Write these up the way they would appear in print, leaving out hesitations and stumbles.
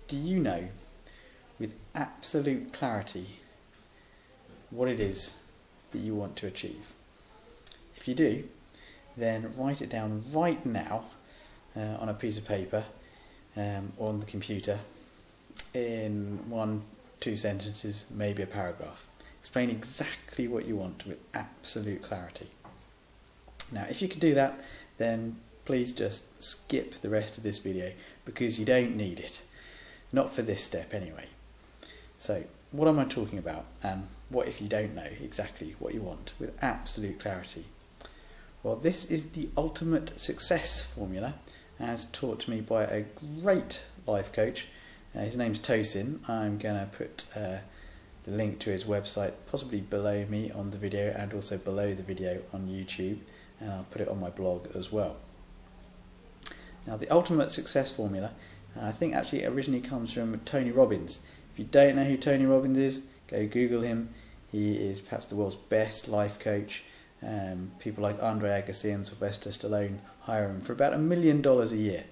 Do you know with absolute clarity what it is that you want to achieve? If you do, then write it down right now on a piece of paper or on the computer in 1-2 sentences, maybe a paragraph. Explain exactly what you want with absolute clarity. Now, if you can do that, then please just skip the rest of this video because you don't need it. Not for this step anyway. So, what am I talking about, and what if you don't know exactly what you want with absolute clarity? Well, this is the ultimate success formula as taught to me by a great life coach. His name's Tosin. I'm going to put the link to his website possibly below me on the video and also below the video on YouTube, and I'll put it on my blog as well. Now, the ultimate success formula I think actually originally comes from Tony Robbins. If you don't know who Tony Robbins is, go Google him. He is perhaps the world's best life coach. People like Andre Agassi and Sylvester Stallone hire him for about $1 million a year.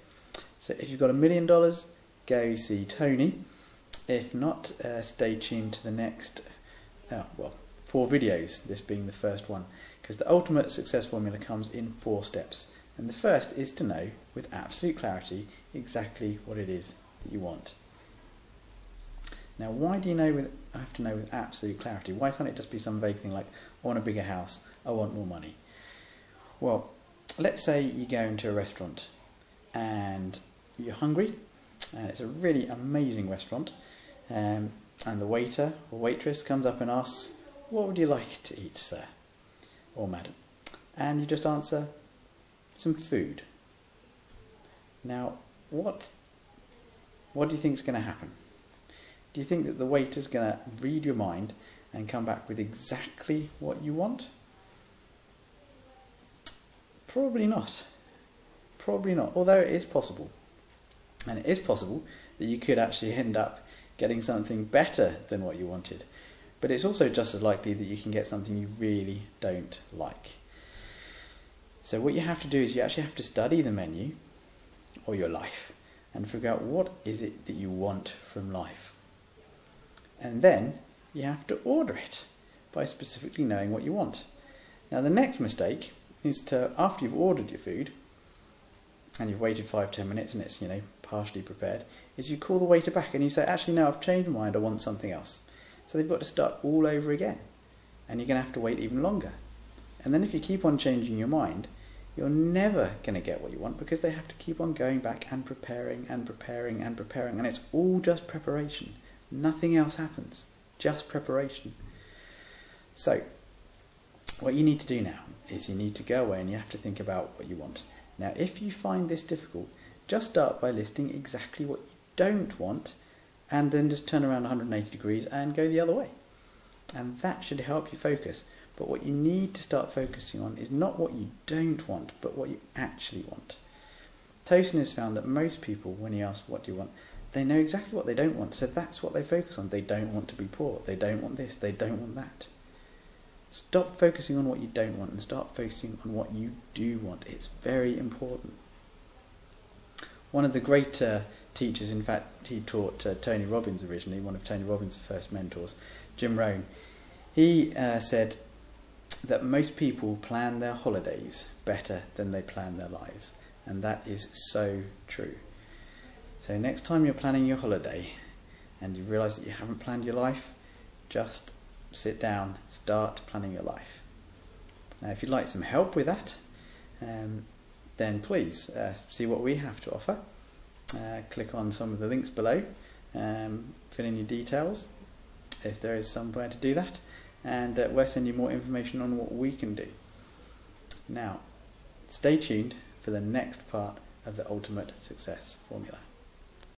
So if you've got $1 million, go see Tony. If not, stay tuned to the next 4 videos, this being the first one, because the ultimate success formula comes in 4 steps. And the first is to know with absolute clarity exactly what it is that you want. Now, why do you have to know with absolute clarity? Why can't it just be some vague thing like, I want a bigger house, I want more money? Well, let's say you go into a restaurant and you're hungry, and it's a really amazing restaurant, and the waiter or waitress comes up and asks, what would you like to eat, sir or madam? And you just answer, some food. Now, what do you think is going to happen? Do you think that the waiter's going to read your mind and come back with exactly what you want? Probably not. Probably not, although it is possible. And it is possible that you could actually end up getting something better than what you wanted. But it's also just as likely that you can get something you really don't like. So what you have to do is you actually have to study the menu or your life and figure out what is it that you want from life. And then you have to order it by specifically knowing what you want. Now, the next mistake is to, after you've ordered your food and you've waited 5-10 minutes and it's, partially prepared, is you call the waiter back and you say, actually no, I've changed my mind, I want something else. So they've got to start all over again, and you're going to have to wait even longer. And then if you keep on changing your mind, you're never going to get what you want because they have to keep on going back and preparing and preparing and preparing, and it's all just preparation. Nothing else happens, just preparation. So what you need to do now is you need to go away and you have to think about what you want. Now, if you find this difficult, just start by listing exactly what you don't want and then just turn around 180 degrees and go the other way. And that should help you focus. But what you need to start focusing on is not what you don't want, but what you actually want. Tosin has found that most people, when he asks what do you want, they know exactly what they don't want, so that's what they focus on. They don't want to be poor, they don't want this, they don't want that. Stop focusing on what you don't want and start focusing on what you do want. It's very important. One of the great teachers, in fact, he taught Tony Robbins originally, one of Tony Robbins' first mentors, Jim Rohn. He said that most people plan their holidays better than they plan their lives, and that is so true. So next time you're planning your holiday and you realise that you haven't planned your life, just sit down, start planning your life. Now, if you'd like some help with that, then please see what we have to offer. Click on some of the links below, fill in your details if there is somewhere to do that, and we'll send you more information on what we can do. Now, stay tuned for the next part of the Ultimate Success Formula.